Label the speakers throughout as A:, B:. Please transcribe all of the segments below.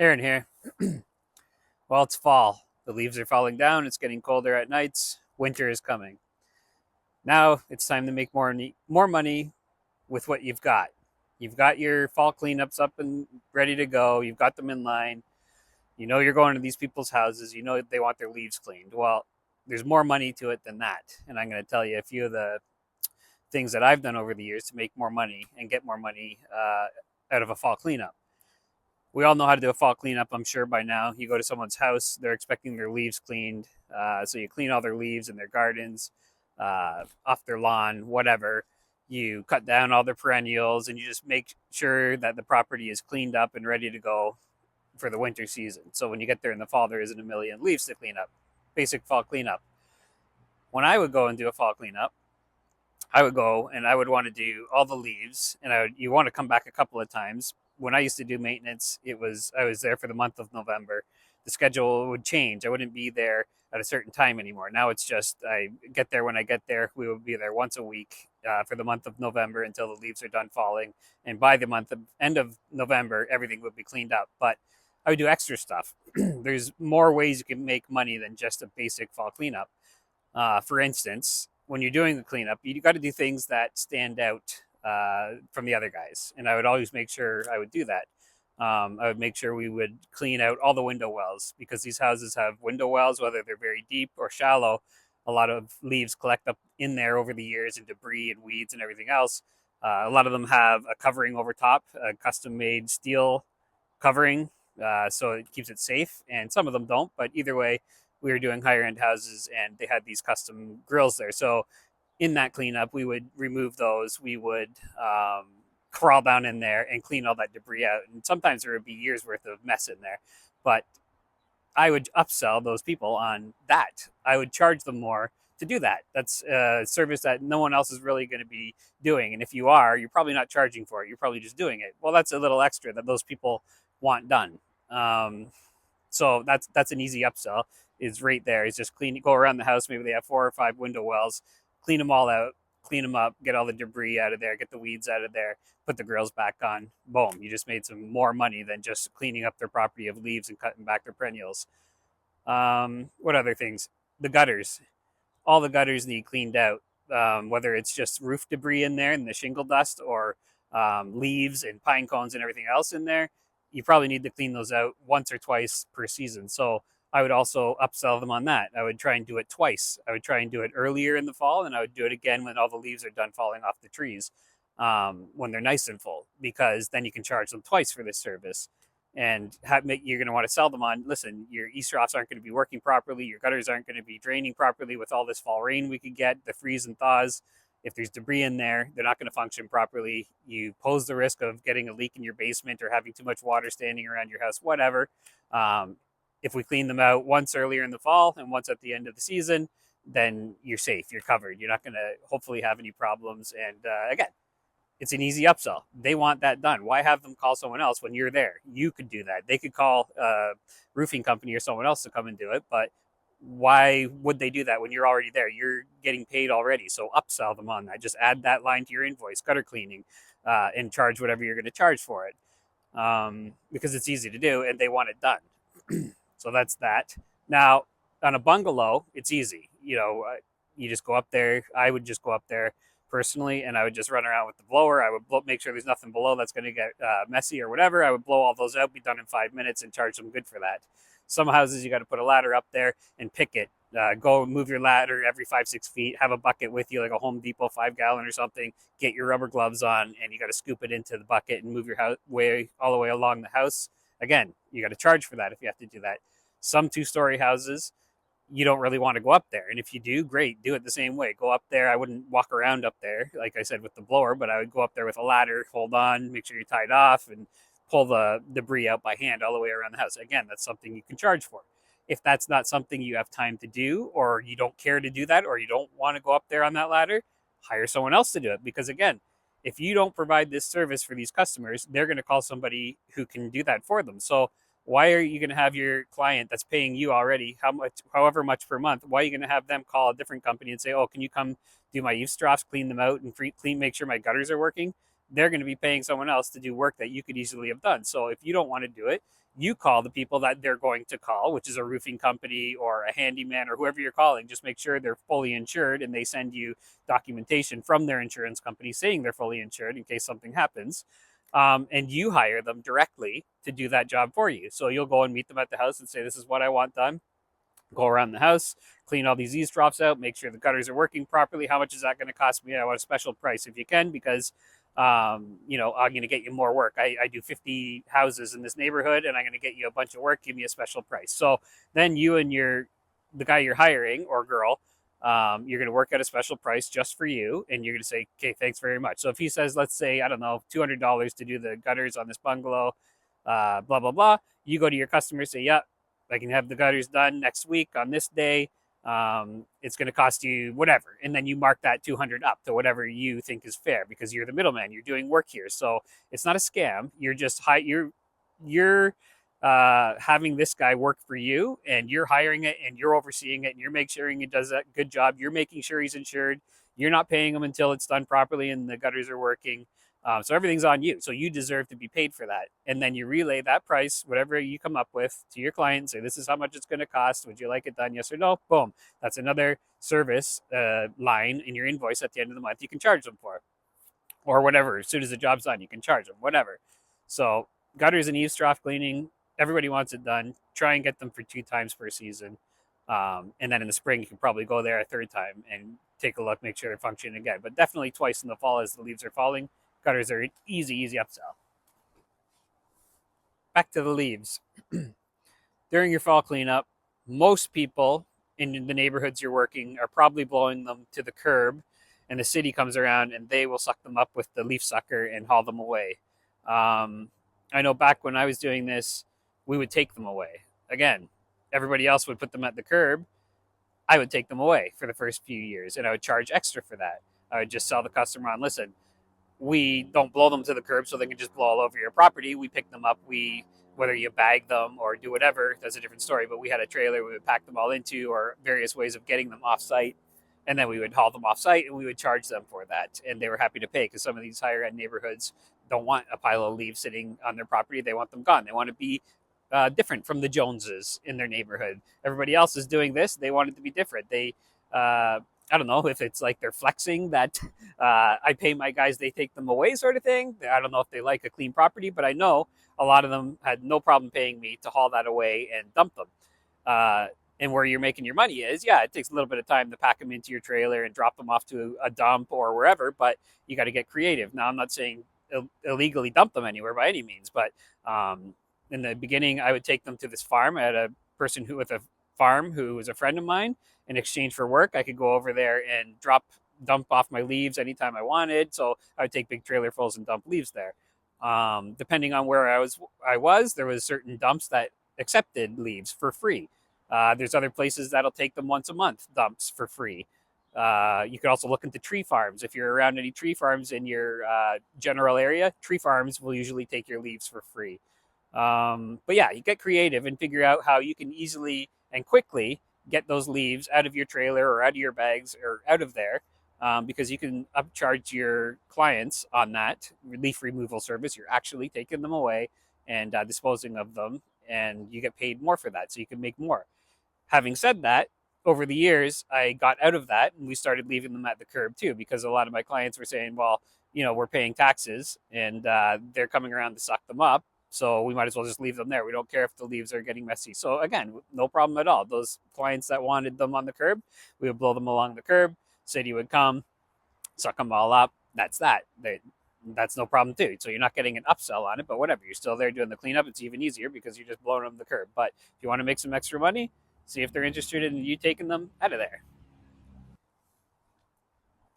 A: Aaron here. Well, it's fall. The leaves are falling down. It's getting colder at nights. Winter is coming. Now it's time to make more money with what you've got. You've got your fall cleanups up and ready to go. You've got them in line. You know you're going to these people's houses. You know they want their leaves cleaned. Well, there's more money to it than that. And I'm going to tell you a few of the things that I've done over the years to make more money and get more money out of a fall cleanup. We all know how to do a fall cleanup, I'm sure, by now. You go to someone's house, they're expecting their leaves cleaned. So you clean all their leaves in their gardens, off their lawn, whatever. You cut down all their perennials and you just make sure that the property is cleaned up and ready to go for the winter season. So when you get there in the fall, there isn't a million leaves to clean up. Basic fall cleanup. When I would go and do a fall cleanup, I would go and I would want to do all the leaves, and you want to come back a couple of times. When I used to do maintenance, I was there for the month of November. The schedule would change. I wouldn't be there at a certain time anymore. Now it's just I get there when I get there. We will be there once a week for the month of November until the leaves are done falling, and by the end of November, everything would be cleaned up. But I would do extra stuff. There's more ways you can make money than just a basic fall cleanup. For instance, when you're doing the cleanup, you got to do things that stand out from the other guys. And I would always make sure I would do that. I would make sure we would clean out all the window wells because these houses have window wells, whether they're very deep or shallow. A lot of leaves collect up in there over the years and debris and weeds and everything else. A lot of them have a covering over top, a custom made steel covering, so it keeps it safe. And some of them don't, but either way, we were doing higher end houses and they had these custom grills there. So in that cleanup, we would remove those. We would crawl down in there and clean all that debris out. And sometimes there would be years worth of mess in there, but I would upsell those people on that. I would charge them more to do that. That's a service that no one else is really going to be doing. And if you are, you're probably not charging for it. You're probably just doing it. Well, that's a little extra that those people want done. So that's an easy upsell. Is right there. Is just clean. Go around the house. Maybe they have 4 or 5 window wells. Clean them all out. Clean them up. Get all the debris out of there. Get the weeds out of there. Put the grills back on. Boom! You just made some more money than just cleaning up their property of leaves and cutting back their perennials. What other things? The gutters. All the gutters need cleaned out. Whether it's just roof debris in there and the shingle dust, or leaves and pine cones and everything else in there, you probably need to clean those out once or twice per season. So I would also upsell them on that. I would try and do it twice. I would try and do it earlier in the fall, and I would do it again when all the leaves are done falling off the trees, when they're nice and full, because then you can charge them twice for this service. And you're going to want to sell them on, listen, your east troughs aren't going to be working properly. Your gutters aren't going to be draining properly with all this fall rain we could get, the freeze and thaws. If there's debris in there, they're not going to function properly. You pose the risk of getting a leak in your basement or having too much water standing around your house, whatever. If we clean them out once earlier in the fall and once at the end of the season, then you're safe. You're covered. You're not going to hopefully have any problems. And again, it's an easy upsell. They want that done. Why have them call someone else when you're there? You could do that. They could call a roofing company or someone else to come and do it, but why would they do that when you're already there? You're getting paid already, so upsell them on that. Just add that line to your invoice, gutter cleaning, and charge whatever you're going to charge for it, because it's easy to do and they want it done. So that's that. Now, on a bungalow, it's easy. You just go up there. I would just go up there personally, and I would just run around with the blower. I would make sure there's nothing below that's going to get messy or whatever. I would blow all those out, be done in 5 minutes, and charge them good for that. Some houses, you got to put a ladder up there and pick it. Go move your ladder every 5-6 feet. Have a bucket with you, like a Home Depot 5-gallon or something. Get your rubber gloves on, and you got to scoop it into the bucket and move your way all the way along the house. Again, you got to charge for that if you have to do that. Some 2-story houses, you don't really want to go up there. And if you do, great, do it the same way. Go up there. I wouldn't walk around up there, like I said, with the blower, but I would go up there with a ladder, hold on, make sure you're tied off, and pull the debris out by hand all the way around the house. Again, that's something you can charge for. If that's not something you have time to do, or you don't care to do that, or you don't want to go up there on that ladder, hire someone else to do it. Because again, if you don't provide this service for these customers, they're going to call somebody who can do that for them. So why are you going to have your client that's paying you already however much per month? Why are you going to have them call a different company and say, "Oh, can you come do my eaves troughs, clean them out, and make sure my gutters are working?" they're going to be paying someone else to do work that you could easily have done. So if you don't want to do it, you call the people that they're going to call, which is a roofing company or a handyman or whoever you're calling. Just make sure they're fully insured, and they send you documentation from their insurance company saying they're fully insured in case something happens. And you hire them directly to do that job for you. So you'll go and meet them at the house and say, this is what I want done. Go around the house, clean all these eavesdrops out, make sure the gutters are working properly. How much is that going to cost me? I want a special price if you can, because I'm going to get you more work. I do 50 houses in this neighborhood, and I'm going to get you a bunch of work. Give me a special price. So then you and the guy you're hiring, or girl, you're going to work at a special price just for you, and you're going to say, okay, thanks very much. So if he says, let's say, I don't know, $200 to do the gutters on this bungalow, blah, blah, blah, you go to your customer, say, yeah, I can have the gutters done next week on this day. It's going to cost you whatever. And then you mark that 200 up to whatever you think is fair, because you're the middleman. You're doing work here. So it's not a scam. You're just you're having this guy work for you, and you're hiring it, and you're overseeing it, and you're making sure he does that good job. You're making sure he's insured. You're not paying him until it's done properly and the gutters are working. So everything's on you. So you deserve to be paid for that. And then you relay that price, whatever you come up with, to your client and say, this is how much it's going to cost. Would you like it done? Yes or no? Boom. That's another service line in your invoice at the end of the month you can charge them for. Or whatever. As soon as the job's done, you can charge them, whatever. So gutters and eavesdrop cleaning, everybody wants it done. Try and get them for 2 times per season. And then in the spring, you can probably go there a 3rd time and take a look, make sure they're functioning again. But definitely twice in the fall as the leaves are falling. Gutters are an easy upsell. Back to the leaves. During your fall cleanup, most people in the neighborhoods you're working are probably blowing them to the curb, and the city comes around and they will suck them up with the leaf sucker and haul them away. I know back when I was doing this, we would take them away. Again, everybody else would put them at the curb. I would take them away for the first few years, and I would charge extra for that. I would just sell the customer on, listen, we don't blow them to the curb so they can just blow all over your property. We pick them up. Whether you bag them or do whatever, that's a different story. But we had a trailer we would pack them all into, or various ways of getting them off site. And then we would haul them off site, and we would charge them for that. And they were happy to pay, because some of these higher end neighborhoods don't want a pile of leaves sitting on their property. They want them gone. They want to be different from the Joneses in their neighborhood. Everybody else is doing this. They want it to be different. I don't know if it's like they're flexing that I pay my guys, they take them away sort of thing. I don't know if they like a clean property, but I know a lot of them had no problem paying me to haul that away and dump them. And where you're making your money is, yeah, it takes a little bit of time to pack them into your trailer and drop them off to a dump or wherever, but you got to get creative. Now, I'm not saying illegally dump them anywhere by any means, but in the beginning, I would take them to this farm. I had a person with a farm who was a friend of mine. In exchange for work, I could go over there and dump off my leaves anytime I wanted. So I would take big trailerfuls and dump leaves there. Depending on where I was, there was certain dumps that accepted leaves for free. There's other places that'll take them once a month, dumps for free. You could also look into tree farms. If you're around any tree farms in your general area, tree farms will usually take your leaves for free. But yeah, you get creative and figure out how you can easily and quickly get those leaves out of your trailer or out of your bags or out of there, because you can upcharge your clients on that leaf removal service. You're actually taking them away and disposing of them, and you get paid more for that, so you can make more. Having said that, over the years, I got out of that, and we started leaving them at the curb too, because a lot of my clients were saying, well, we're paying taxes, and they're coming around to suck them up. So we might as well just leave them there. We don't care if the leaves are getting messy. So again, no problem at all. Those clients that wanted them on the curb, we would blow them along the curb. City would come, suck them all up. That's that. That's no problem too. So you're not getting an upsell on it, but whatever. You're still there doing the cleanup. It's even easier because you're just blowing them the curb. But if you want to make some extra money, see if they're interested in you taking them out of there.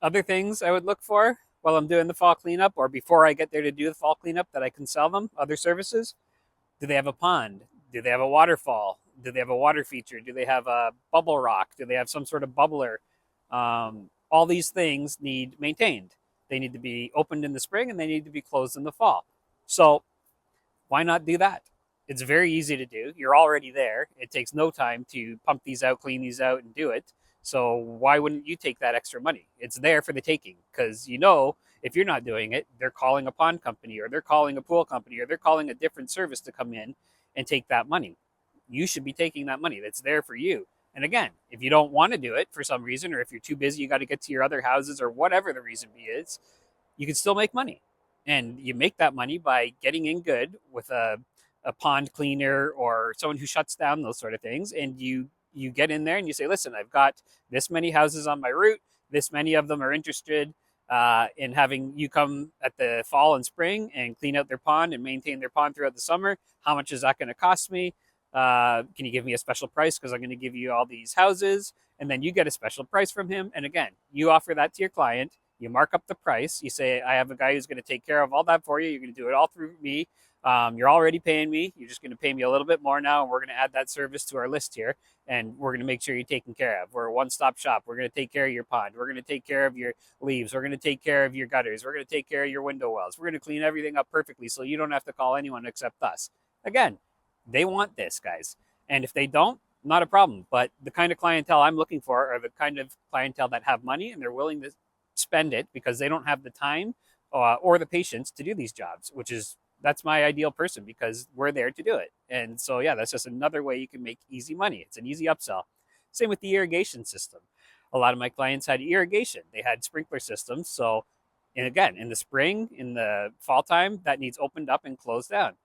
A: Other things I would look for while I'm doing the fall cleanup, or before I get there to do the fall cleanup, that I can sell them other services. Do they have a pond? Do they have a waterfall? Do they have a water feature? Do they have a bubble rock? Do they have some sort of bubbler? All these things need maintained. They need to be opened in the spring, and they need to be closed in the fall. So why not do that? It's very easy to do. You're already there. It takes no time to pump these out, clean these out, and do it. So why wouldn't you take that extra money? It's there for the taking, because If you're not doing it, they're calling a pond company, or they're calling a pool company, or they're calling a different service to come in and take that money. You should be taking that money that's there for you. And again, if you don't want to do it for some reason, or if you're too busy, you got to get to your other houses, or whatever the reason is, you can still make money. And you make that money by getting in good with a pond cleaner or someone who shuts down those sort of things. And you get in there and you say, listen, I've got this many houses on my route. This many of them are interested in having you come at the fall and spring and clean out their pond and maintain their pond throughout the summer. How much is that going to cost me? Can you give me a special price? Because I'm going to give you all these houses. And then you get a special price from him. And again, you offer that to your client. You mark up the price. You say, I have a guy who's going to take care of all that for you. You're going to do it all through me. You're already paying me. You're just going to pay me a little bit more now. And we're going to add that service to our list here. And we're going to make sure you're taken care of. We're a one-stop shop. We're going to take care of your pond. We're going to take care of your leaves. We're going to take care of your gutters. We're going to take care of your window wells. We're going to clean everything up perfectly so you don't have to call anyone except us. Again, they want this, guys. And if they don't, not a problem. But the kind of clientele I'm looking for are the kind of clientele that have money and they're willing to spend it because they don't have the time or the patience to do these jobs, that's my ideal person because we're there to do it. And so, yeah, that's just another way you can make easy money. It's an easy upsell. Same with the irrigation system. A lot of my clients had irrigation. They had sprinkler systems. So, and again, in the spring, in the fall time, that needs opened up and closed down.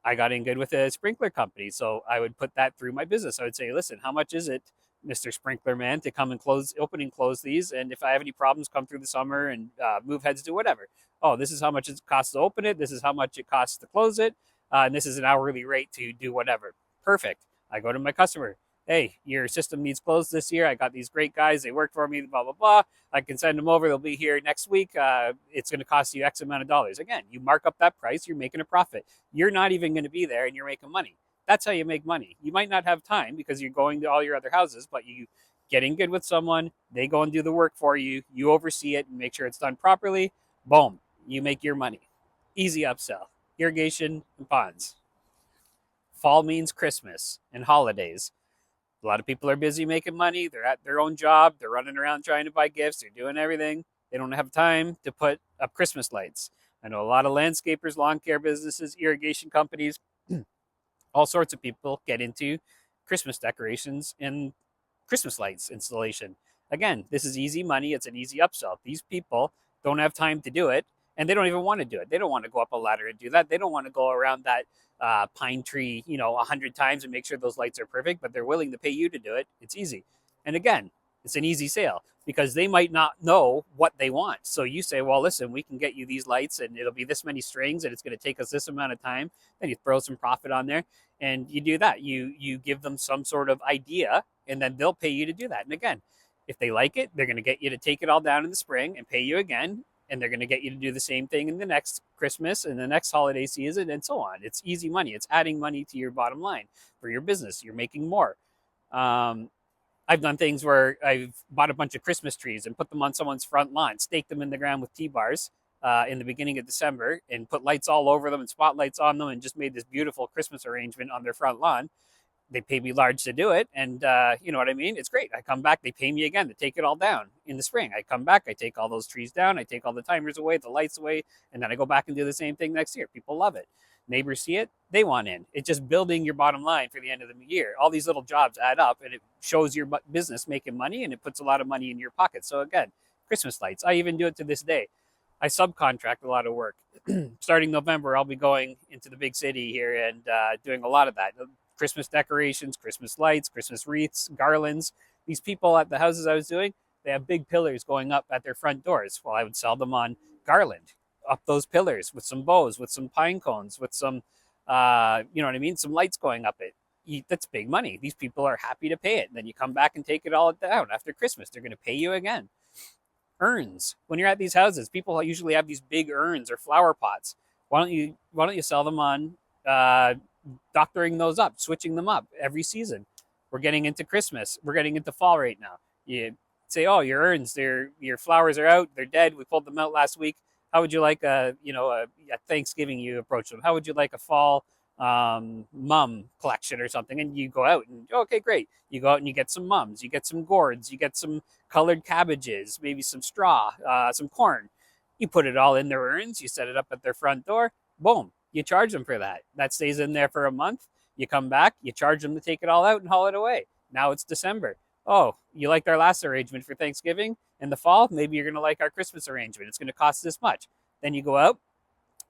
A: I got in good with a sprinkler company. So I would put that through my business. I would say, listen, how much is it, Mr. Sprinkler Man, to come and open and close these? And if I have any problems, come through the summer and move heads, do whatever. Oh, this is how much it costs to open it. This is how much it costs to close it. And this is an hourly rate to do whatever. Perfect. I go to my customer. Hey, your system needs closed this year. I got these great guys. They work for me, blah, blah, blah. I can send them over. They'll be here next week. It's going to cost you X amount of dollars. Again, you mark up that price. You're making a profit. You're not even going to be there and you're making money. That's how you make money. You might not have time because you're going to all your other houses, but you get in good with someone. They go and do the work for you. You oversee it and make sure it's done properly. Boom. You make your money. Easy upsell. Irrigation and ponds. Fall means Christmas and holidays. A lot of people are busy making money. They're at their own job. They're running around trying to buy gifts. They're doing everything. They don't have time to put up Christmas lights. I know a lot of landscapers, lawn care businesses, irrigation companies, all sorts of people get into Christmas decorations and Christmas lights installation. Again, this is easy money. It's an easy upsell. These people don't have time to do it, and they don't even want to do it. They don't want to go up a ladder and do that. They don't want to go around that pine tree, 100 times and make sure those lights are perfect, but they're willing to pay you to do it. It's easy. And again, it's an easy sale because they might not know what they want. So you say, well, listen, we can get you these lights and it'll be this many strings and it's going to take us this amount of time. Then you throw some profit on there and you do that. You give them some sort of idea and then they'll pay you to do that. And again, if they like it, they're going to get you to take it all down in the spring and pay you again. And they're going to get you to do the same thing in the next Christmas and the next holiday season and so on. It's easy money. It's adding money to your bottom line for your business. You're making more. I've done things where I've bought a bunch of Christmas trees and put them on someone's front lawn, staked them in the ground with T-bars in the beginning of December and put lights all over them and spotlights on them and just made this beautiful Christmas arrangement on their front lawn. They pay me large to do it. And you know what I mean? It's great. I come back, they pay me again to take it all down in the spring. I come back, I take all those trees down, I take all the timers away, the lights away, and then I go back and do the same thing next year. People love it. Neighbors see it, they want in. It's just building your bottom line for the end of the year. All these little jobs add up and it shows your business making money and it puts a lot of money in your pocket. So again, Christmas lights. I even do it to this day. I subcontract a lot of work. Starting November, I'll be going into the big city here and doing a lot of that. Christmas decorations, Christmas lights, Christmas wreaths, garlands. These people at the houses I was doing, they have big pillars going up at their front doors. Well, I would sell them on garland, up those pillars with some bows, with some pine cones, with some, you know what I mean? Some lights going up it. That's big money. These people are happy to pay it. And then you come back and take it all down after Christmas. They're going to pay you again. Urns. When you're at these houses, people usually have these big urns or flower pots. Why don't you sell them on doctoring those up, switching them up every season? We're getting into Christmas. We're getting into fall right now. You say, oh, your urns, your flowers are out. They're dead. We pulled them out last week. How would you like at Thanksgiving you approach them? How would you like a fall mum collection or something? And you go out and, okay, great. You go out and you get some mums. You get some gourds. You get some colored cabbages, maybe some straw, some corn. You put it all in their urns, you set it up at their front door, boom, you charge them for that. That stays in there for a month. You come back, you charge them to take it all out and haul it away. Now it's December. Oh, you liked our last arrangement for Thanksgiving? In the fall, maybe you're going to like our Christmas arrangement. It's going to cost this much. Then you go out,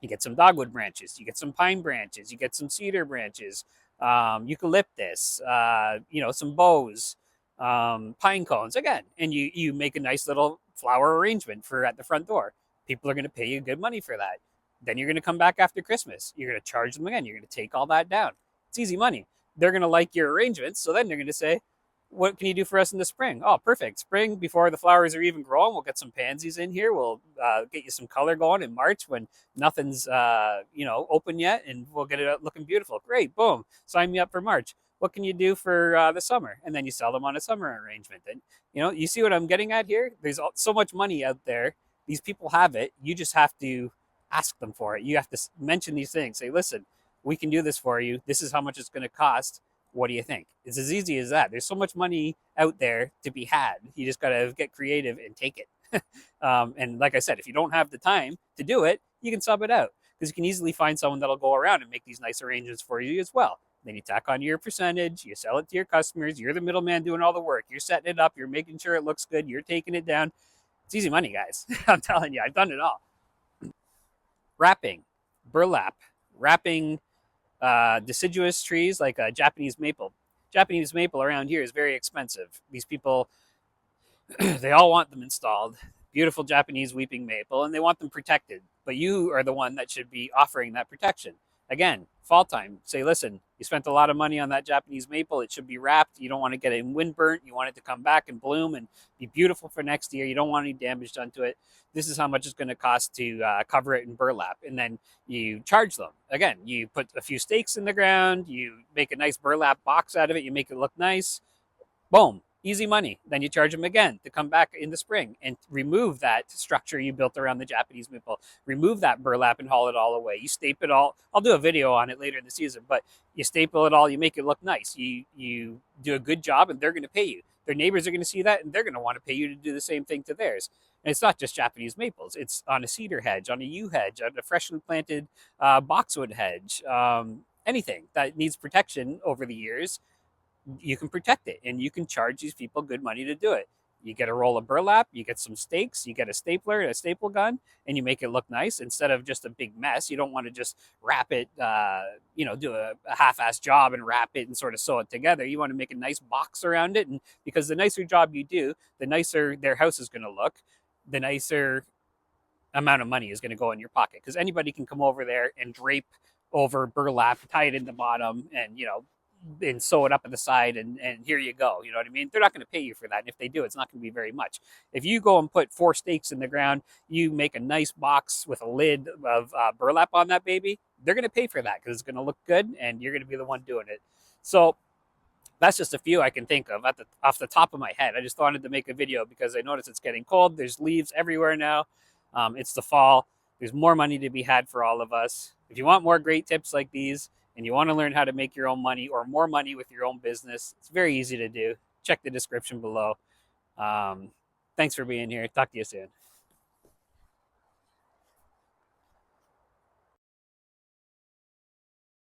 A: you get some dogwood branches, you get some pine branches, you get some cedar branches, eucalyptus, some boughs, pine cones again, and you make a nice little flower arrangement for at the front door. People are going to pay you good money for that. Then you're going to come back after Christmas. You're going to charge them again. You're going to take all that down. It's easy money. They're going to like your arrangements, so then they're going to say, what can you do for us in the spring? Oh, perfect. Spring, before the flowers are even growing, we'll get some pansies in here. We'll get you some color going in March when nothing's, open yet, and we'll get it looking beautiful. Great, boom. Sign me up for March. What can you do for the summer? And then you sell them on a summer arrangement. And, you see what I'm getting at here? There's so much money out there. These people have it. You just have to ask them for it. You have to mention these things. Say, listen, we can do this for you. This is how much it's going to cost. What do you think? It's as easy as that. There's so much money out there to be had. You just got to get creative and take it. And like I said, if you don't have the time to do it, you can sub it out, because you can easily find someone that'll go around and make these nice arrangements for you as well. Then you tack on your percentage, you sell it to your customers. You're the middleman doing all the work. You're setting it up. You're making sure it looks good. You're taking it down. It's easy money, guys. I'm telling you, I've done it all. Wrapping, burlap, wrapping deciduous trees like a Japanese maple. Japanese maple around here is very expensive. These people, they all want them installed. Beautiful Japanese weeping maple, and they want them protected. But you are the one that should be offering that protection. Again, fall time, say, listen, you spent a lot of money on that Japanese maple. It should be wrapped. You don't want to get it wind burnt. You want it to come back and bloom and be beautiful for next year. You don't want any damage done to it. This is how much it's going to cost to cover it in burlap. And then you charge them. Again, you put a few stakes in the ground. You make a nice burlap box out of it. You make it look nice. Boom. Easy money. Then you charge them again to come back in the spring and remove that structure you built around the Japanese maple. Remove that burlap and haul it all away. You staple it all. I'll do a video on it later in the season, but you staple it all. You make it look nice. You do a good job, and they're going to pay you. Their neighbors are going to see that, and they're going to want to pay you to do the same thing to theirs. And it's not just Japanese maples. It's on a cedar hedge, on a yew hedge, on a freshly planted boxwood hedge. Anything that needs protection over the years, you can protect it, and you can charge these people good money to do it. You get a roll of burlap, you get some stakes, you get a stapler and a staple gun, and you make it look nice instead of just a big mess. You don't want to just wrap it, do a half-assed job and wrap it and sort of sew it together. You want to make a nice box around it, and because the nicer job you do, the nicer their house is going to look, the nicer amount of money is going to go in your pocket, because anybody can come over there and drape over burlap, tie it in the bottom, and sew it up at the side, and here you go. You know what I mean? They're not going to pay you for that. And if they do, it's not going to be very much. If you go and put 4 stakes in the ground, you make a nice box with a lid of burlap on that baby, they're going to pay for that because it's going to look good, and you're going to be the one doing it. So that's just a few I can think of off the top of my head. I just wanted to make a video because I noticed it's getting cold. There's leaves everywhere now. It's the fall. There's more money to be had for all of us. If you want more great tips like these, and you want to learn how to make your own money or more money with your own business, it's very easy to do. Check the description below. Thanks for being here. Talk to you soon.